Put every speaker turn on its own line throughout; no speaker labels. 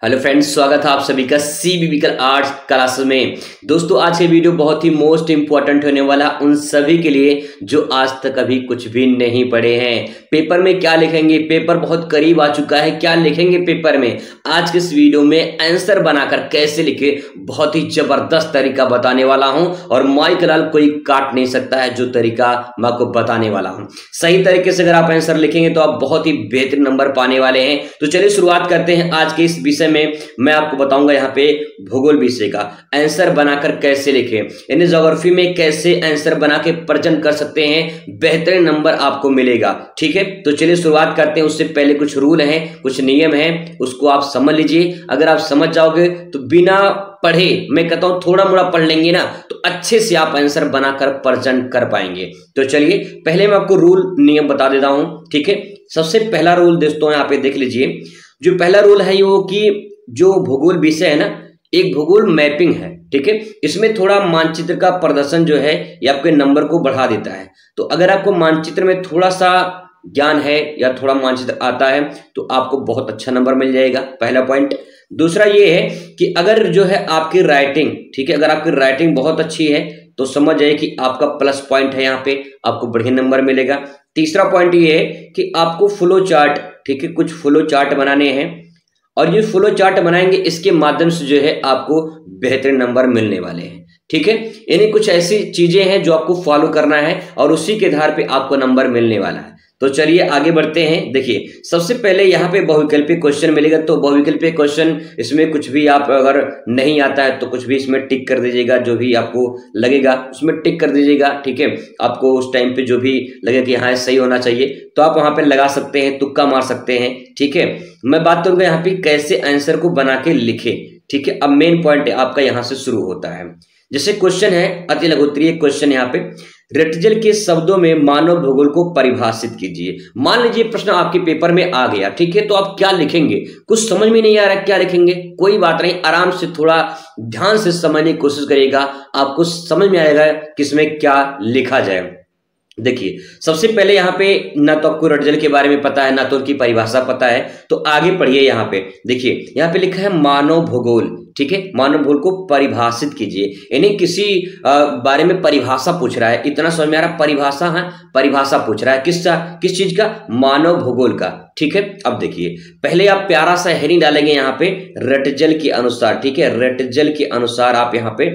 Hello friends, स्वागत है आप सभी का सीबीबीकल आर्ट्स क्लास में। दोस्तों, आज ये वीडियो बहुत ही मोस्ट इंपॉर्टेंट होने वाला उन सभी के लिए जो आज तक अभी कुछ भी नहीं पढ़े हैं। पेपर में क्या लिखेंगे, पेपर बहुत करीब आ चुका है, क्या लिखेंगे पेपर में, आज के इस वीडियो में आंसर बनाकर कैसे लिखे बहुत ही जबरदस्त तरीका बताने वाला हूं और माइक लाल कोई काट नहीं सकता है जो तरीका मैं आपको बताने वाला हूं। सही तरीके से अगर आप आंसर लिखेंगे तो आप बहुत ही बेहतरीन नंबर पाने वाले हैं। तो चलिए शुरुआत करते हैं आज के इस विषय में। मैं आपको बताऊंगा यहाँ पे भूगोल विषय का आंसर बनाकर कैसे लिखें, यानी ज्योग्राफी में कैसे आंसर बना के प्रेजेंट कर सकते हैं, बेहतरीन नंबर आपको मिलेगा। ठीक है, तो चलिए शुरुआत करते हैं। उससे पहले कुछ रूल हैं, कुछ नियम हैं, उसको आप समझ लीजिए। अगर आप समझ जाओगे तो बिना पढ़े, मैं कहता हूं थोड़ा मोड़ा पढ़ लेंगे ना, तो अच्छे से आप आंसर बनाकर प्रेजेंट कर पाएंगे। तो चलिए पहले मैं आपको रूल नियम बता देता हूं। ठीक है, सबसे पहला रूल दोस्तों यहाँ पे देख लीजिए। जो पहला रूल है वो कि जो भूगोल विषय है ना, एक भूगोल मैपिंग है। ठीक है, इसमें थोड़ा मानचित्र का प्रदर्शन जो है ये आपके नंबर को बढ़ा देता है। तो अगर आपको मानचित्र में थोड़ा सा ज्ञान है या थोड़ा मानचित्र आता है तो आपको बहुत अच्छा नंबर मिल जाएगा, पहला पॉइंट। दूसरा ये है कि अगर जो है आपकी राइटिंग, ठीक है, अगर आपकी राइटिंग बहुत अच्छी है तो समझ जाइए कि आपका प्लस पॉइंट है, यहाँ पे आपको बढ़िया नंबर मिलेगा। तीसरा पॉइंट ये है कि आपको फ्लो चार्ट, ठीक है, कुछ फ्लो चार्ट बनाने हैं और ये फ्लो चार्ट बनाएंगे, इसके माध्यम से जो है आपको बेहतरीन नंबर मिलने वाले हैं। ठीक है, यानी कुछ ऐसी चीजें हैं जो आपको फॉलो करना है और उसी के आधार पे आपको नंबर मिलने वाला है। तो चलिए आगे बढ़ते हैं। देखिए, सबसे पहले यहाँ पे बहुविकल्पी क्वेश्चन मिलेगा। तो बहुविकल्पी क्वेश्चन, इसमें कुछ भी आप अगर नहीं आता है तो कुछ भी इसमें टिक कर दीजिएगा, जो भी आपको लगेगा उसमें टिक कर दीजिएगा। ठीक है, आपको उस टाइम पे जो भी लगे कि हाँ सही होना चाहिए तो आप वहां पे लगा सकते हैं, तुक्का मार सकते हैं। ठीक है, मैं बात करूंगा यहाँ पे कैसे आंसर को बना के लिखे। ठीक है, अब मेन पॉइंट आपका यहाँ से शुरू होता है। जैसे क्वेश्चन है, अति लघुत्तरीय क्वेश्चन यहाँ पे, रेटजल के शब्दों में मानव भूगोल को परिभाषित कीजिए। मान लीजिए प्रश्न आपके पेपर में आ गया, ठीक है, तो आप क्या लिखेंगे, कुछ समझ में नहीं आ रहा क्या लिखेंगे, कोई बात नहीं, आराम से थोड़ा ध्यान से समझने की कोशिश करिएगा, आपको समझ में आएगा किसमें क्या लिखा जाए। देखिए, सबसे पहले यहाँ पे ना तो आपको रेटजल के बारे में पता है ना तो उनकी परिभाषा पता है, तो आगे पढ़िए। यहाँ पे देखिए, यहाँ पे लिखा है मानव भूगोल। ठीक है, मानव भूगोल को परिभाषित कीजिए, यानी किसी बारे में परिभाषा पूछ रहा है। इतना समझ में आ रहा, परिभाषा है, परिभाषा पूछ रहा है किस चीज का, मानव भूगोल का। ठीक है, अब देखिए, पहले आप प्यारा सा हेडिंग डालेंगे यहाँ पे रेटजल के अनुसार। ठीक है, रेटजल के अनुसार आप यहाँ पे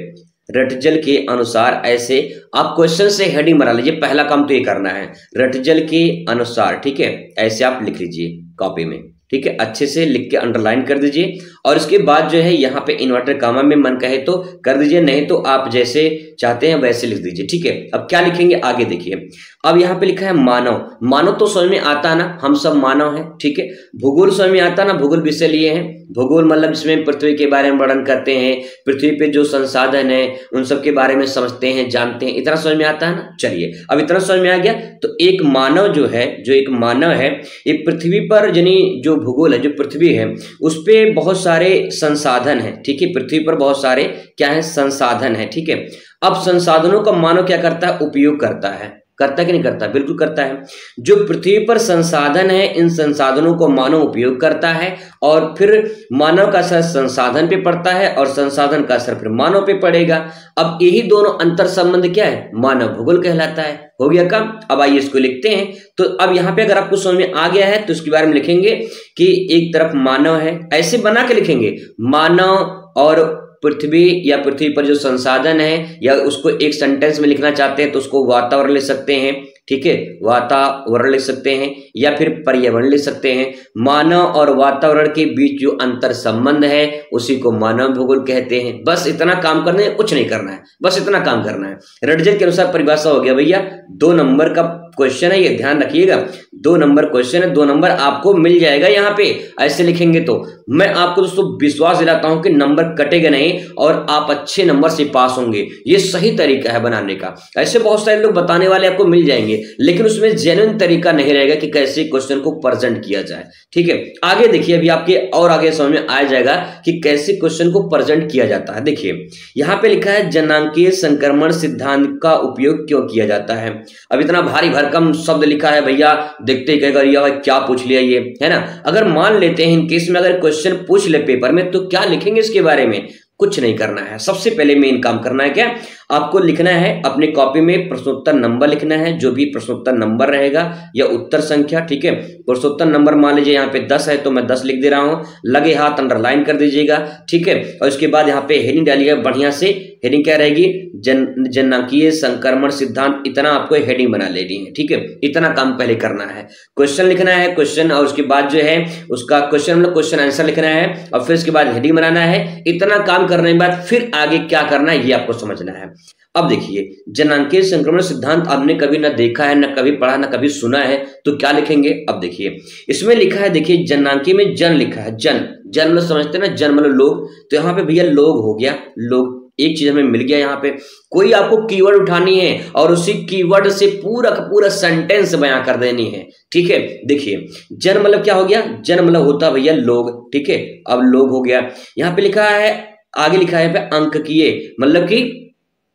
रेटजल के अनुसार ऐसे आप क्वेश्चन से हेडिंग बना लीजिए। पहला काम तो ये करना है, रेटजल के अनुसार। ठीक है, ऐसे आप लिख लीजिए कॉपी में। ठीक है, अच्छे से लिख के अंडरलाइन कर दीजिए और इसके बाद जो है यहाँ पे इन्वर्टर कामा में मन कहे तो कर दीजिए, नहीं तो आप जैसे चाहते हैं वैसे लिख दीजिए। ठीक है, अब क्या लिखेंगे आगे देखिए। अब यहाँ पे लिखा है मानव। मानव तो समझ में आता है ना, हम सब मानव हैं। ठीक है, भूगोल समझ में आता है ना, भूगोल विषय लिए हैं। भूगोल मतलब इसमें पृथ्वी के बारे में वर्णन करते हैं, पृथ्वी पे जो संसाधन है उन सब के बारे में समझते हैं, जानते हैं। इतना समझ में आता है ना। चलिए, अब इतना समझ में आ गया तो एक मानव जो है, जो एक मानव है, ये पृथ्वी पर यानी जो भूगोल है, जो पृथ्वी है, उस पे बहुत सारे संसाधन है। ठीक है, पृथ्वी पर बहुत सारे क्या है, संसाधन है। ठीक है, अब संसाधनों का मानव क्या करता है, उपयोग करता है। करता कि नहीं करता, बिल्कुल करता है। जो पृथ्वी पर संसाधन है, इन संसाधनों को मानव उपयोग करता है और फिर मानव का असर संसाधन पे पड़ता है और संसाधन का असर फिर मानव पे पड़ेगा। अब यही दोनों अंतर संबंध क्या है, मानव भूगोल कहलाता है। हो गया काम। अब आइए इसको लिखते हैं। तो अब यहाँ पे अगर आपको समझ में आ गया है तो इसके बारे में लिखेंगे कि एक तरफ मानव है, ऐसे बना के लिखेंगे, मानव और पृथ्वी या पृथ्वी पर जो संसाधन है, या उसको एक सेंटेंस में लिखना चाहते हैं तो उसको वातावरण लिख सकते हैं। ठीक है, वातावरण लिख सकते हैं या फिर पर्यावरण लिख सकते हैं। मानव और वातावरण के बीच जो अंतर संबंध है उसी को मानव भूगोल कहते हैं। बस इतना काम करना है, कुछ नहीं करना है, बस इतना काम करना है। रेटजल के अनुसार परिभाषा हो गया भैया। 2 नंबर का क्वेश्चन है, ये ध्यान रखिएगा, 2 नंबर क्वेश्चन है, 2 नंबर आपको मिल जाएगा यहाँ पे। ऐसे लिखेंगे तो मैं आपको दोस्तों विश्वास दिलाता हूं कि नंबर कटेगा नहीं और आप अच्छे नंबर से पास होंगे। ये सही तरीका है बनाने का। ऐसे बहुत सारे लोग बताने वाले आपको मिल जाएंगे, लेकिन उसमें जेन्युइन तरीका नहीं रहेगा कि कैसे क्वेश्चन को प्रेजेंट किया जाए। ठीक है, आगे देखिए, अभी आपके और आगे समझ में आ जाएगा कि कैसे क्वेश्चन को प्रेजेंट किया जाता है। देखिए, यहाँ पे लिखा है जनांकीय संक्रमण सिद्धांत का उपयोग क्यों किया जाता है। अब इतना भारी भारी भरकम शब्द लिखा है भैया, देखते ही कहेगा ये भाई क्या पूछ लिया ये, है ना। अगर मान लेते हैं इन केस में अगर क्वेश्चन पूछ ले पेपर में तो क्या लिखेंगे इसके बारे में, कुछ नहीं करना है। सबसे पहले मेन काम करना है क्या, आपको लिखना है अपने कॉपी में प्रश्नोत्तर नंबर लिखना है, जो भी प्रश्नोत्तर नंबर रहेगा या उत्तर संख्या, ठीक है। प्रश्नोत्तर नंबर मान लीजिए यहाँ पे 10 है तो मैं 10 लिख दे रहा हूँ, लगे हाथ अंडरलाइन कर दीजिएगा, ठीक है। और इसके बाद यहाँ पे हेडिंग डालिएगा बढ़िया से, हेडिंग क्या रहेगी, जननांकीय संक्रमण सिद्धांत, इतना आपको हेडिंग बना लेनी है, ठीक है। इतना काम पहले करना है, क्वेश्चन लिखना है, क्वेश्चन, और उसके बाद जो है उसका क्वेश्चन मतलब क्वेश्चन आंसर लिखना है, और फिर उसके बाद हेडिंग बनाना है। इतना काम करने के बाद फिर आगे क्या करना है ये आपको समझना है। अब देखिए, जननांकीय संक्रमण सिद्धांत आपने कभी ना देखा है, ना कभी पढ़ा, ना कभी सुना है, तो क्या लिखेंगे। अब देखिए इसमें लिखा है, देखिए जननांकीय में जन लिखा है, जन मतलब समझते हैं ना, जन मतलब लोग, तो यहाँ पे भैया लोग हो गया, लोग एक चीज हमें मिल गया। यहाँ पे कोई आपको कीवर्ड उठानी है और उसी कीवर्ड से पूरा का पूरा सेंटेंस बयां कर देनी है, ठीक है। देखिए जन मतलब क्या हो गया, जन मतलब होता भैया लोग, ठीक है। अब लोग हो गया, यहाँ पे लिखा है, आगे लिखा है अंककीय, मतलब कि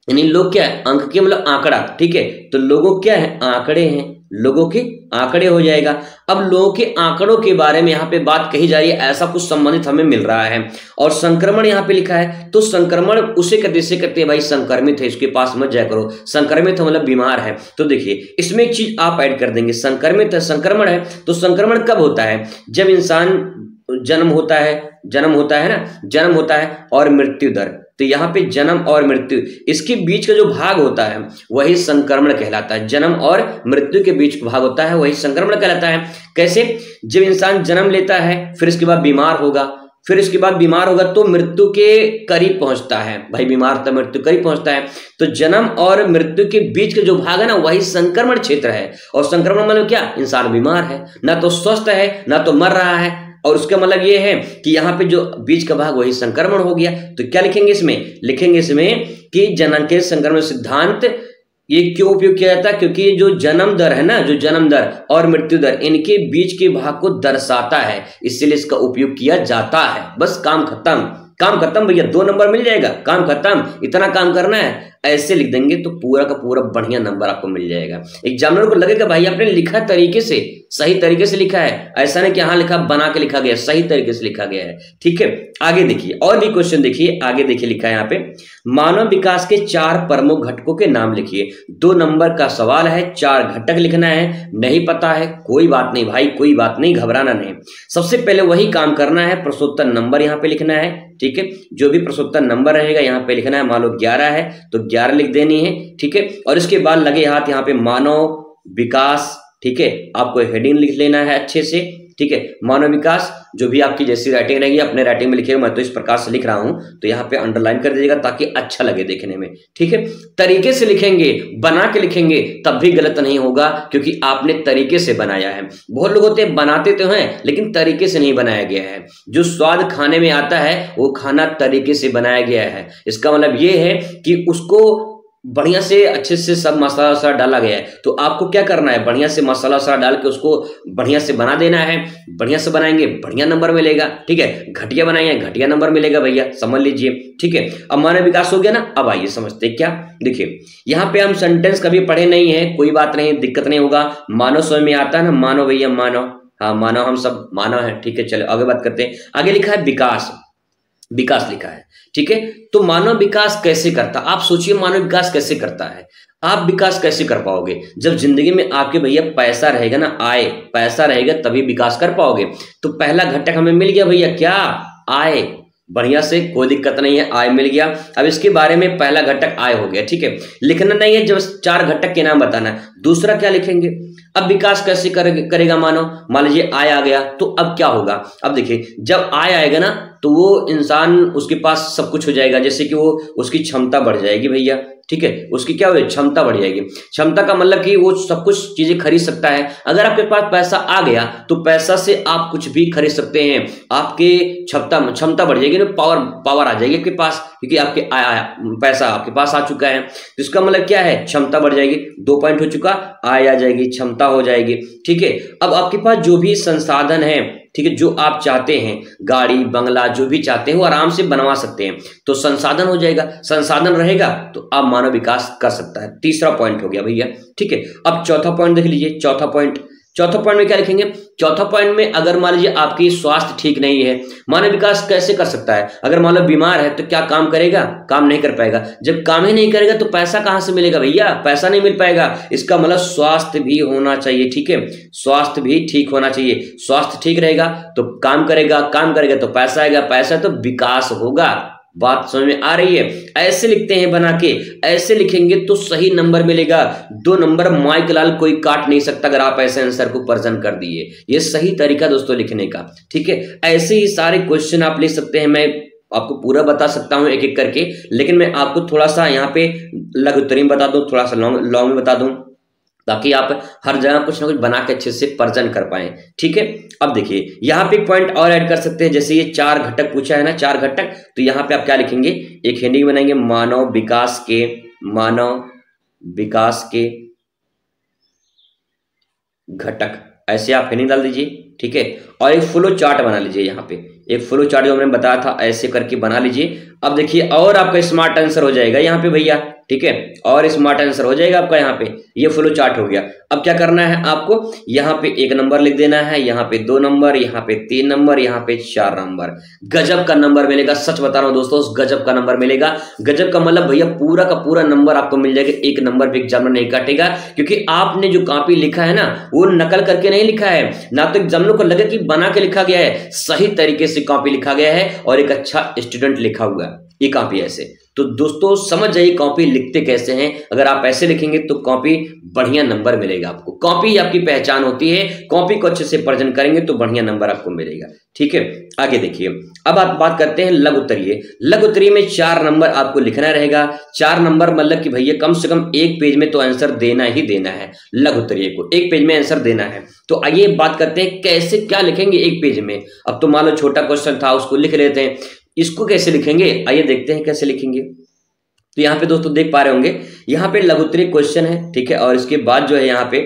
यानी लोग क्या है, अंक के मतलब आंकड़ा, ठीक है। तो लोगों क्या है, आंकड़े हैं, लोगों के आंकड़े हो जाएगा। अब लोगों के आंकड़ों के बारे में यहाँ पे बात कही जा रही है, ऐसा कुछ संबंधित हमें मिल रहा है। और संक्रमण यहाँ पे लिखा है, तो संक्रमण उसे कहते हैं भाई संक्रमित है, इसके पास मत जाया करो, संक्रमित है मतलब बीमार है। तो देखिए इसमें एक चीज आप ऐड कर देंगे, संक्रमित है, संक्रमण है, तो संक्रमण कब होता है, जब इंसान जन्म होता है ना, जन्म होता है और मृत्यु दर, तो यहाँ पे जन्म और मृत्यु इसके बीच का जो भाग होता है वही संक्रमण कहलाता है। जन्म और मृत्यु के बीच का भाग होता है वही संक्रमण कहलाता है। कैसे, जब इंसान जन्म लेता है फिर इसके बाद बीमार होगा, फिर इसके बाद बीमार होगा तो मृत्यु के करीब पहुंचता है, भाई बीमार तो मृत्यु करीब पहुंचता है, तो जन्म और मृत्यु के बीच का जो भाग है ना वही संक्रमण क्षेत्र है। और संक्रमण मतलब क्या, इंसान बीमार है, ना तो स्वस्थ है ना तो मर रहा है, और उसका मतलब ये है कि यहाँ पे जो बीच का भाग वही संक्रमण हो गया। तो क्या लिखेंगे इसमें, लिखेंगे इसमें कि जननांकीय संक्रमण सिद्धांत ये क्यों उपयोग किया जाता है, क्योंकि जो जन्म दर है ना, जो जन्म दर और मृत्यु दर इनके बीच के भाग को दर्शाता है, इसलिए इसका उपयोग किया जाता है। बस काम खत्म, काम खत्म भैया, 2 नंबर मिल जाएगा, काम खत्म। इतना काम करना है, ऐसे लिख देंगे तो पूरा का पूरा बढ़िया नंबर आपको मिल जाएगा। एग्जामिनर को लगेगा भाई आपने लिखा तरीके से, सही तरीके से लिखा है, ऐसा नहीं कि हाँ लिखा बना के लिखा गया, सही तरीके से लिखा गया है, ठीक है। आगे देखिए और भी क्वेश्चन देखिए, आगे देखिए लिखा है यहाँ पे, मानव विकास के 4 प्रमुख घटकों के नाम लिखिए। 2 नंबर का सवाल है, 4 घटक लिखना है, नहीं पता है कोई बात नहीं भाई, कोई बात नहीं, घबराना नहीं। सबसे पहले वही काम करना है, प्रश्नोत्तर नंबर यहाँ पे लिखना है, ठीक है। जो भी प्रश्नोत्तर नंबर रहेगा यहाँ पे लिखना है, मान लो 11 है तो 11 लिख देनी है, ठीक है। और इसके बाद लगे हाथ यहाँ पे मानव विकास, ठीक है, आपको हेडिंग लिख लेना है अच्छे से, ठीक है। मानव विकास, जो भी आपकी जैसी राइटिंग रहेगी अपने राइटिंग में लिखिएगा, मैं तो इस प्रकार से लिख रहा हूं तो यहाँ पे अंडरलाइन कर दीजिएगा ताकि अच्छा लगे देखने में, ठीक है। तरीके से लिखेंगे, बना के लिखेंगे तब भी गलत नहीं होगा, क्योंकि आपने तरीके से बनाया है। बहुत लोग होते हैं बनाते तो हैं लेकिन तरीके से नहीं बनाया गया है। जो स्वाद खाने में आता है वो खाना तरीके से बनाया गया है। इसका मतलब ये है कि उसको बढ़िया से अच्छे से सब मसाला वसाला डाला गया है, तो आपको क्या करना है, बढ़िया से मसाला वसाला डाल के उसको बढ़िया से बना देना है। बढ़िया से बनाएंगे बढ़िया नंबर मिलेगा, ठीक है। घटिया बनाएंगे घटिया नंबर मिलेगा भैया, समझ लीजिए, ठीक है। अब मानव विकास हो गया ना, अब आइए समझते क्या। देखिए यहाँ पे हम सेंटेंस कभी पढ़े नहीं है, कोई बात नहीं, दिक्कत नहीं होगा। मानव समझ में आता है ना, मानव भैया, मानव, हाँ मानव, हम सब मानव है, ठीक है। चलो आगे बात करते हैं। आगे लिखा है विकास, विकास लिखा है, ठीक है। तो मानव विकास कैसे करता, आप सोचिए मानव विकास कैसे करता है। आप विकास कैसे कर पाओगे, जब जिंदगी में आपके भैया पैसा रहेगा ना, आय, पैसा रहेगा तभी विकास कर पाओगे। तो पहला घटक हमें मिल गया भैया, क्या, आय, बढ़िया से, कोई दिक्कत नहीं है, आय मिल गया। अब इसके बारे में पहला घटक आय हो गया, ठीक है। लिखना नहीं है, जब 4 घटक के नाम बताना है। दूसरा क्या लिखेंगे, अब विकास कैसे करेगा मानव, मान लीजिए आय आ गया तो अब क्या होगा। अब देखिए जब आय आएगा ना तो वो इंसान, उसके पास सब कुछ हो जाएगा, जैसे कि वो उसकी क्षमता बढ़ जाएगी भैया, ठीक है। उसकी क्या हुई, क्षमता बढ़ जाएगी। क्षमता का मतलब कि वो सब कुछ चीजें खरीद सकता है। अगर आपके पास पैसा आ गया तो पैसा से आप कुछ भी खरीद सकते हैं, आपके क्षमता बढ़ जाएगी ना, पावर आ जाएगी आपके पास, क्योंकि आपके पैसा आपके पास आ चुका है। तो इसका मतलब क्या है, क्षमता बढ़ जाएगी, 2 पॉइंट हो चुका, आय आ जाएगी, क्षमता हो जाएगी, ठीक है। अब आपके पास जो भी संसाधन है ठीक है, जो आप चाहते हैं गाड़ी बंगला जो भी चाहते हैं वो आराम से बनवा सकते हैं। तो संसाधन हो जाएगा, संसाधन रहेगा तो आप मानव विकास कर सकता है। तीसरा पॉइंट हो गया भैया, ठीक है। अब चौथा पॉइंट देख लीजिए, चौथा पॉइंट में क्या लिखेंगे? चौथा पॉइंट में अगर मान लीजिए आपकी स्वास्थ्य ठीक नहीं है, मानव विकास कैसे कर सकता है? अगर मान लो बीमार है तो क्या काम करेगा? काम नहीं कर पाएगा। जब काम ही नहीं करेगा तो पैसा कहां से मिलेगा भैया? पैसा नहीं मिल पाएगा। इसका मतलब स्वास्थ्य भी होना चाहिए, ठीक है, स्वास्थ्य भी ठीक होना चाहिए। स्वास्थ्य ठीक रहेगा तो काम करेगा, काम करेगा तो पैसा आएगा, पैसा तो विकास होगा। बात समझ में आ रही है? ऐसे लिखते हैं बना के, ऐसे लिखेंगे तो सही नंबर मिलेगा। 2 नंबर माइक लाल कोई काट नहीं सकता अगर आप ऐसे आंसर को प्रेजेंट कर दिए। ये सही तरीका दोस्तों लिखने का, ठीक है। ऐसे ही सारे क्वेश्चन आप लिख सकते हैं। मैं आपको पूरा बता सकता हूं एक एक करके, लेकिन मैं आपको थोड़ा सा यहाँ पे लघु उत्तरी में बता दूं, थोड़ा सा लॉन्ग में बता दूं, ताकि आप हर जगह कुछ ना कुछ बना के अच्छे से प्रेजेंट कर पाए, ठीक है। अब देखिए यहाँ पे एक पॉइंट और ऐड कर सकते हैं, जैसे ये 4 घटक पूछा है ना, 4 घटक, तो यहाँ पे आप क्या लिखेंगे? एक हेडिंग बनाएंगे, मानव विकास के घटक, ऐसे आप हेडिंग डाल दीजिए, ठीक है। और एक फ्लो चार्ट बना लीजिए, यहाँ पे एक फ्लो चार्ट जो मैंने बताया था ऐसे करके बना लीजिए। अब देखिए और आपका स्मार्ट आंसर हो जाएगा यहाँ पे भैया, ठीक है, और स्मार्ट आंसर हो जाएगा आपका यहाँ पे। ये फ्लो चार्ट हो गया। अब क्या करना है आपको? यहाँ पे 1 नंबर लिख देना है, यहाँ पे 2 नंबर, यहाँ पे 3 नंबर, यहाँ पे 4 नंबर। गजब का नंबर मिलेगा, सच बता रहा हूँ दोस्तों, गजब का नंबर मिलेगा। गजब का मतलब भैया पूरा का पूरा नंबर आपको मिल जाएगा। 1 नंबर भी एग्जाम में नहीं काटेगा, क्योंकि आपने जो कॉपी लिखा है ना वो नकल करके नहीं लिखा है, ना तो एग्जामिनर को लगे कि बना के लिखा गया है, सही तरीके से कॉपी लिखा गया है और एक अच्छा स्टूडेंट लिखा हुआ है ये कॉपी ऐसे। तो दोस्तों समझ जाइए कॉपी लिखते कैसे हैं। अगर आप ऐसे लिखेंगे तो कॉपी बढ़िया नंबर मिलेगा आपको। कॉपी आपकी पहचान होती है, कॉपी को अच्छे से प्रेजेंट करेंगे तो बढ़िया नंबर आपको मिलेगा, ठीक है। आगे देखिए, अब आप बात करते हैं लघु उत्तरीय। लघु उत्तरीय में 4 नंबर आपको लिखना रहेगा। 4 नंबर मतलब कि भैया कम से कम 1 पेज में तो आंसर देना ही देना है। लघु उत्तरीय को 1 पेज में आंसर देना है। तो आइए बात करते हैं कैसे क्या लिखेंगे 1 पेज में। अब तो मान लो छोटा क्वेश्चन था उसको लिख लेते हैं, इसको कैसे लिखेंगे आइए देखते हैं कैसे लिखेंगे। तो यहाँ पे दोस्तों देख पा रहे होंगे, यहाँ पे लघु उत्तरीय क्वेश्चन है, ठीक है, और इसके बाद जो है यहाँ पे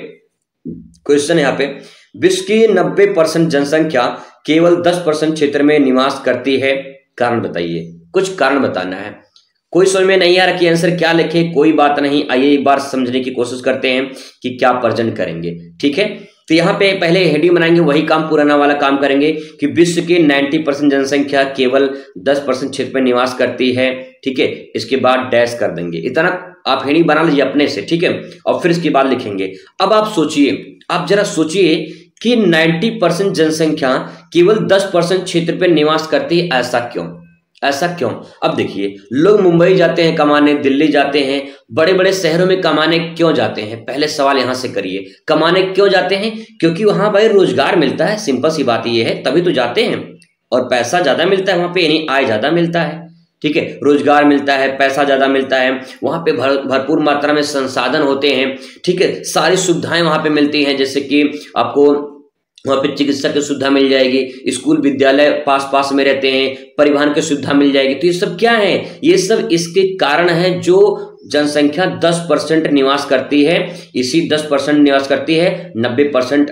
क्वेश्चन, यहाँ पे विश्व की 90% जनसंख्या केवल 10% क्षेत्र में निवास करती है, कारण बताइए। कुछ कारण बताना है। कोई समझ में नहीं आ रहा कि आंसर क्या लिखे, कोई बात नहीं, आइए एक बार समझने की कोशिश करते हैं कि क्या प्रेजेंट करेंगे, ठीक है। तो यहाँ पे पहले हेडिंग बनाएंगे, वही काम पुराना वाला काम करेंगे कि विश्व की 90% जनसंख्या केवल 10% क्षेत्र में निवास करती है, ठीक है। इसके बाद डैश कर देंगे, इतना आप हेडिंग बना लीजिए अपने से, ठीक है, और फिर इसके बाद लिखेंगे। अब आप सोचिए, आप जरा सोचिए कि 90% जनसंख्या केवल 10% क्षेत्र पर निवास करती है, ऐसा क्यों? ऐसा क्यों? अब देखिए, लोग मुंबई जाते हैं कमाने, दिल्ली जाते हैं, बड़े बड़े शहरों में कमाने क्यों जाते हैं? पहले सवाल यहां से करिए, कमाने क्यों जाते हैं? क्योंकि वहां भाई रोजगार मिलता है, सिंपल सी बात ये है, तभी तो जाते हैं। और पैसा ज्यादा मिलता है वहां पे, यानी आय ज्यादा मिलता है, ठीक है, रोजगार मिलता है, पैसा ज्यादा मिलता है, वहां पे भरपूर मात्रा में संसाधन होते हैं, ठीक है, सारी सुविधाएं वहां पे मिलती हैं, जैसे कि आपको वहाँ पे चिकित्सा की सुविधा मिल जाएगी, स्कूल विद्यालय पास में रहते हैं, परिवहन की सुविधा मिल जाएगी। तो ये सब क्या है? ये सब इसके कारण है जो जनसंख्या 10% निवास करती है, इसी 10% निवास करती है, 90%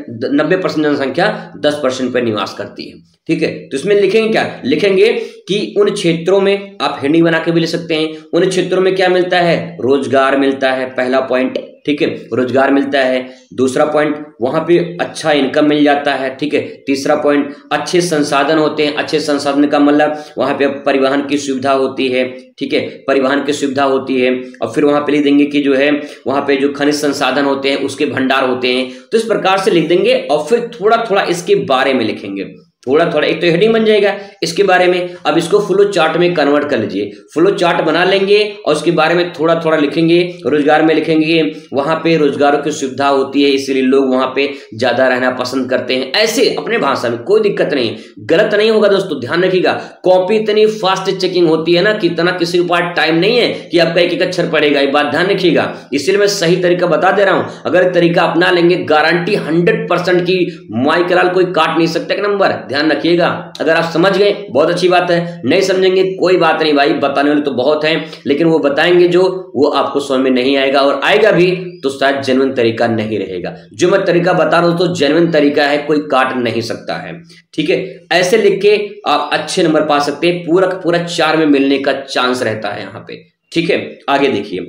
जनसंख्या 10% पर निवास करती है, ठीक है। तो इसमें लिखेंगे क्या? लिखेंगे कि उन क्षेत्रों में, आप हेडिंग बना के भी लिख सकते हैं, उन क्षेत्रों में क्या मिलता है? रोजगार मिलता है, पहला पॉइंट, ठीक है, रोजगार मिलता है। दूसरा पॉइंट, वहां पे अच्छा इनकम मिल जाता है, ठीक है। तीसरा पॉइंट, अच्छे संसाधन होते हैं। अच्छे संसाधन का मतलब वहां पे परिवहन की सुविधा होती है, ठीक है, परिवहन की सुविधा होती है। और फिर वहां पे लिख देंगे कि जो है वहां पे जो खनिज संसाधन होते हैं उसके भंडार होते हैं। तो इस प्रकार से लिख देंगे और फिर थोड़ा थोड़ा इसके बारे में लिखेंगे, थोड़ा थोड़ा। एक तो हेडिंग बन जाएगा इसके बारे में। अब इसको फ्लो चार्ट में कन्वर्ट कर लीजिए, फ्लो चार्ट बना लेंगे और उसके बारे में थोड़ा थोड़ा लिखेंगे। रोजगार में लिखेंगे वहां पे रोजगारों की सुविधा होती है, इसलिए लोग वहां पे ज्यादा रहना पसंद करते हैं, ऐसे अपने भाषा में, कोई दिक्कत नहीं, गलत नहीं होगा दोस्तों, ध्यान रखिएगा। कॉपी इतनी फास्ट चेकिंग होती है ना कि इतना किसी के पास टाइम नहीं है कि आपका एक एक अक्षर पड़ेगा, ये बात ध्यान रखिएगा। इसलिए मैं सही तरीका बता दे रहा हूं, अगर तरीका अपना लेंगे गारंटी 100% की माइक लाल कोई काट नहीं सकता नंबर, ध्यान रखिएगा। अगर आप समझ गए बहुत अच्छी बात है, नहीं समझेंगे कोई बात नहीं भाई, बताने वाले तो बहुत हैं, लेकिन वो बताएंगे जो वो आपको समझ में नहीं आएगा, और आएगा भी तो शायद जेन्युइन तरीका नहीं रहेगा। जो मैं तरीका बता रहा हूं तो जेन्युइन तरीका है, कोई काट नहीं सकता है। ठीक है, ऐसे लिख के आप अच्छे नंबर पा सकते हैं, पूरा पूरा 4 में मिलने का चांस रहता है यहाँ पे। ठीक है, आगे देखिए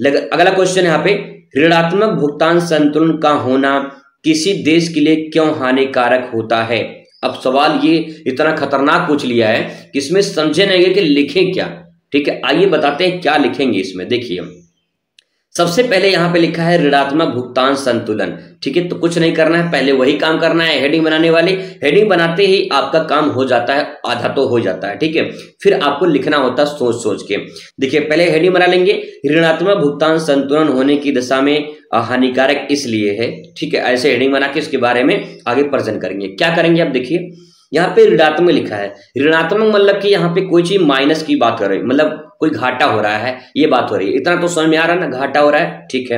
अगला क्वेश्चन यहाँ पे, ऋणात्मक भुगतान संतुलन का होना किसी देश के लिए क्यों हानिकारक होता है। अब सवाल ये इतना खतरनाक पूछ लिया है कि इसमें समझे नहीं कि लिखें क्या। ठीक है, आइए बताते हैं क्या लिखेंगे इसमें। देखिए सबसे पहले यहाँ पे लिखा है ऋणात्मक भुगतान संतुलन। ठीक है, तो कुछ नहीं करना है, पहले वही काम करना है, हेडिंग बनाने वाली। हेडिंग बनाते ही आपका काम हो जाता है, आधा तो हो जाता है। ठीक है, फिर आपको लिखना होता है सोच सोच के। देखिए पहले हेडिंग बना लेंगे, ऋणात्मक भुगतान संतुलन होने की दशा में हानिकारक इसलिए है। ठीक है, ऐसे हेडिंग बना के इसके बारे में आगे प्रेजेंट करेंगे। क्या करेंगे अब देखिए, यहाँ पे ऋणात्मक लिखा है, ऋणात्मक मतलब कि यहाँ पे कोई चीज माइनस की बात कर रही है, मतलब कोई घाटा हो रहा है, ये बात हो रही है। इतना तो समझ में आ रहा है ना, घाटा हो रहा है। ठीक है,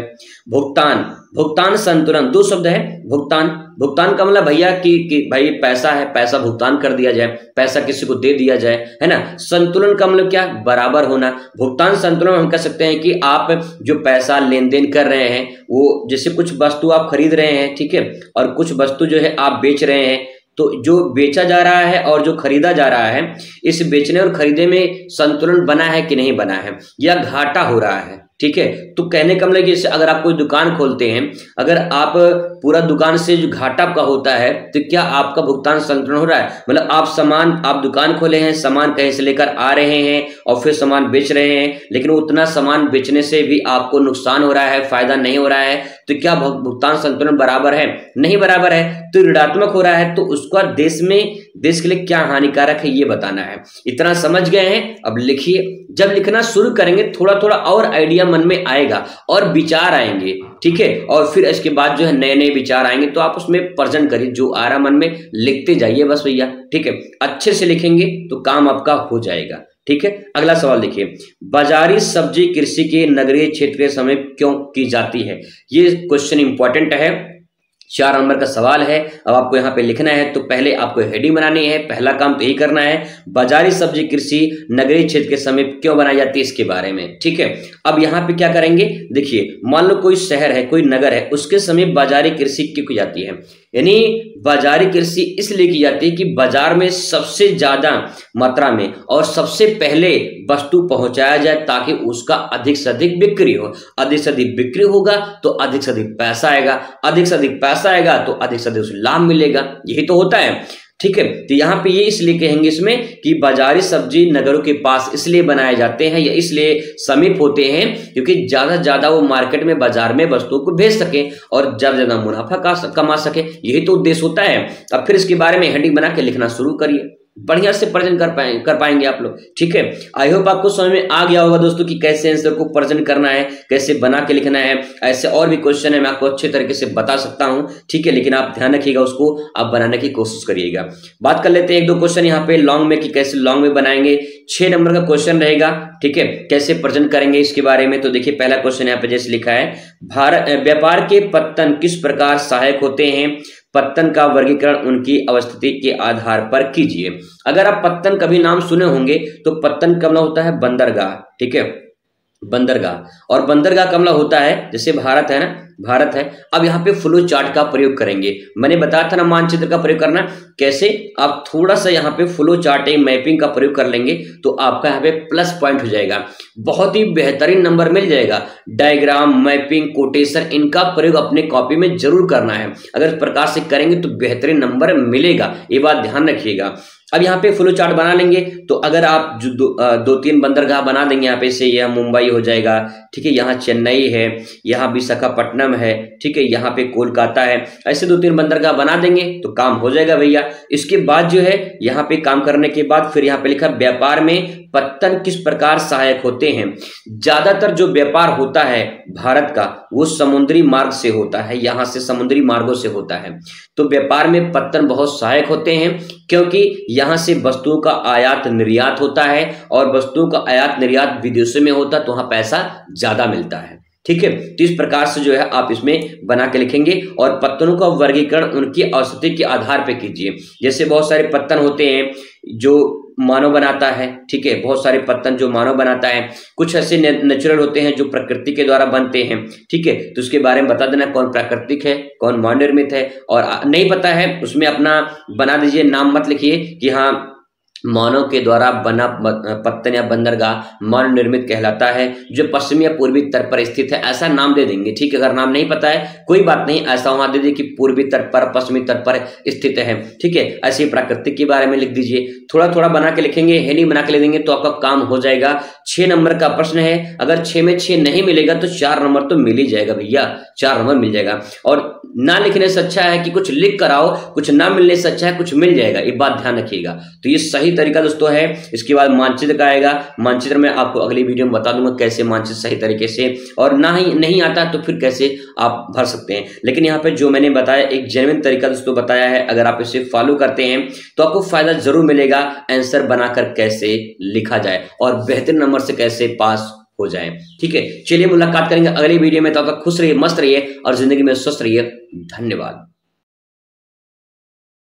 भुगतान, भुगतान संतुलन, दो शब्द है। भुगतान, भुगतान का मतलब भैया कि भाई पैसा है, पैसा भुगतान कर दिया जाए, पैसा किसी को दे दिया जाए, है ना। संतुलन का मतलब क्या, बराबर होना। भुगतान संतुलन हम कह सकते हैं कि आप जो पैसा लेन देन कर रहे हैं, वो जैसे कुछ वस्तु आप खरीद रहे हैं, ठीक है, और कुछ वस्तु जो है आप बेच रहे हैं, तो जो बेचा जा रहा है और जो खरीदा जा रहा है, इस बेचने और खरीदे में संतुलन बना है कि नहीं बना है, या घाटा हो रहा है। ठीक है, तो कहने का मतलब जैसे अगर आप कोई दुकान खोलते हैं, अगर आप पूरा दुकान से जो घाटा का होता है, तो क्या आपका भुगतान संतुलन हो रहा है। मतलब आप दुकान खोले हैं, सामान कहीं से लेकर आ रहे हैं और फिर सामान बेच रहे हैं, लेकिन उतना सामान बेचने से भी आपको नुकसान हो रहा है, फायदा नहीं हो रहा है, तो क्या भुगतान संतुलन बराबर है, नहीं बराबर है, तो ऋणात्मक हो रहा है, तो उसका देश के लिए क्या हानिकारक है ये बताना है। इतना समझ गए हैं, अब लिखिए। जब लिखना शुरू करेंगे थोड़ा थोड़ा और आइडिया मन में आएगा और विचार आएंगे। ठीक है, और फिर इसके बाद जो है नए नए विचार आएंगे, तो आप उसमें प्रेजेंट करिए, जो आ रहा मन में लिखते जाइए बस भैया। ठीक है, अच्छे से लिखेंगे तो काम आपका हो जाएगा। ठीक है, अगला सवाल देखिए, बाजारी सब्जी कृषि के नगरीय क्षेत्र के समय क्यों की जाती है। ये क्वेश्चन इंपॉर्टेंट है, 4 नंबर का सवाल है। अब आपको यहाँ पे लिखना है, तो पहले आपको हेडिंग बनानी है, पहला काम तो यही करना है, बाजारी सब्जी कृषि नगरीय क्षेत्र के समीप क्यों बनाई जाती है इसके बारे में। ठीक है, अब यहाँ पे क्या करेंगे, देखिए मान लो कोई शहर है, कोई नगर है, उसके समीप बाजारी कृषि क्यों की जाती है। यानी बाजारी कृषि इसलिए की जाती है कि बाजार में सबसे ज्यादा मात्रा में और सबसे पहले वस्तु पहुंचाया जाए, ताकि उसका अधिक से अधिक बिक्री हो। अधिक से अधिक बिक्री होगा तो अधिक से अधिक पैसा आएगा, अधिक से अधिक पैसा आएगा तो अधिक से अधिक लाभ मिलेगा, यही तो होता है। ठीक है, तो यहाँ पे ये इसलिए कहेंगे इसमें कि बाजारी सब्जी नगरों के पास इसलिए बनाए जाते हैं या इसलिए समीप होते हैं, क्योंकि ज्यादा से ज्यादा वो मार्केट में, बाजार में वस्तुओं को भेज सके और ज्यादा ज्यादा मुनाफा कमा सके, यही तो उद्देश्य होता है। अब फिर इसके बारे में हेडिंग बना के लिखना शुरू करिए, बढ़िया से प्रेजेंट कर पाएंगे आप लोग। ठीक है, आई होप आपको समझ में आ गया होगा दोस्तों कि कैसे आंसर को प्रेजेंट करना है, कैसे बना के लिखना है। ऐसे और भी क्वेश्चन है, मैं आपको अच्छे तरीके से बता सकता हूं। ठीक है, लेकिन आप ध्यान रखिएगा, उसको आप बनाने की कोशिश करिएगा। बात कर लेते हैं 1-2 क्वेश्चन यहाँ पे लॉन्ग में, कि कैसे लॉन्ग में बनाएंगे। 6 नंबर का क्वेश्चन रहेगा। ठीक है, कैसे प्रेजेंट करेंगे इसके बारे में। तो देखिए पहला क्वेश्चन यहाँ पे जैसे लिखा है, व्यापार के पतन किस प्रकार सहायक होते हैं, पत्तन का वर्गीकरण उनकी अवस्थिति के आधार पर कीजिए। अगर आप पत्तन कभी नाम सुने होंगे तो पत्तन कमला होता है बंदरगाह। ठीक है, बंदरगाह, और बंदरगाह कमला होता है, जैसे भारत है ना, भारत है। अब यहाँ पे फ्लो चार्ट का प्रयोग करेंगे, मैंने बताया था ना मानचित्र का प्रयोग करना कैसे। आप थोड़ा सा यहाँ पे फ्लो चार्टिंग मैपिंग का प्रयोग कर लेंगे तो आपका यहाँ पे प्लस पॉइंट हो जाएगा, बहुत ही बेहतरीन नंबर मिल जाएगा। डायग्राम, मैपिंग, कोटेशन, इनका प्रयोग अपने कॉपी में जरूर करना है। अगर इस प्रकार से करेंगे तो बेहतरीन नंबर मिलेगा, ये बात ध्यान रखिएगा। अब यहाँ पे फ्लो चार्ट बना लेंगे, तो अगर आप जो 2-3 बंदरगाह बना देंगे यहाँ पे से, यह मुंबई हो जाएगा। ठीक है, यहाँ चेन्नई है, यहाँ विशाखापट्टनम है। ठीक है, यहाँ पे कोलकाता है। ऐसे 2-3 बंदरगाह बना देंगे तो काम हो जाएगा भैया। इसके बाद जो है यहाँ पे काम करने के बाद फिर यहाँ पे लिखा व्यापार में पत्तन किस प्रकार सहायक होते हैं। ज्यादातर जो व्यापार होता है भारत का वो समुद्री मार्ग से होता है, यहाँ से समुद्री मार्गों से होता है। तो व्यापार में पत्तन बहुत सहायक होते हैं, क्योंकि यहाँ से वस्तुओं का आयात निर्यात होता है, और वस्तुओं का आयात निर्यात विदेशों में होता है, तो वहां पैसा ज्यादा मिलता है। ठीक है। तो इस प्रकार से जो है आप इसमें बना के लिखेंगे और पत्तनों का वर्गीकरण उनकी औसती के आधार पे कीजिए। जैसे बहुत सारे पत्तन होते हैं जो मानव बनाता है, ठीक है, बहुत सारे पत्तन जो मानव बनाता है, कुछ ऐसे नेचुरल होते हैं जो प्रकृति के द्वारा बनते हैं, ठीक है। तो उसके बारे में बता देना कौन प्राकृतिक है कौन मानव निर्मित है, और नहीं पता है उसमें अपना बना दीजिए, नाम मत लिखिए कि हाँ मानव के द्वारा बना पत्तन या बंदरगाह मानव निर्मित कहलाता है जो पश्चिमी या पूर्वी तट पर स्थित है, ऐसा नाम दे देंगे, ठीक है। अगर नाम नहीं पता है कोई बात नहीं, ऐसा वहां दे दीजिए कि पूर्वी तट पर पश्चिमी तट पर स्थित है, ठीक है। ऐसे ही प्राकृतिक के बारे में लिख दीजिए, थोड़ा थोड़ा बना के लिखेंगे, हेडिंग बना के लिख देंगे तो आपका काम हो जाएगा। 6 नंबर का प्रश्न है, अगर 6 में 6 नहीं मिलेगा तो 4 नंबर तो मिल ही जाएगा भैया, 4 नंबर मिल जाएगा। और ना लिखने से अच्छा है कि कुछ लिख कर आओ, कुछ ना मिलने से अच्छा है कुछ मिल जाएगा, ये बात ध्यान रखिएगा। तो ये सही तरीका दोस्तों है। इसके बाद मानचित्र का आएगा, मानचित्र में आपको अगली वीडियो में बता दूंगा कैसे मानचित्र सही तरीके से, और ना ही नहीं आता तो फिर कैसे आप भर सकते हैं। लेकिन यहाँ पे जो मैंने बताया एक जेन्युइन तरीका दोस्तों बताया है, अगर आप इसे फॉलो करते हैं तो आपको फायदा जरूर मिलेगा। आंसर बनाकर कैसे लिखा जाए और बेहतर नंबर से कैसे पास हो जाए, ठीक है। चलिए मुलाकात करेंगे अगली वीडियो में, तब तक खुश रहिए, मस्त रहिए और जिंदगी में स्वस्थ रहिए। धन्यवाद।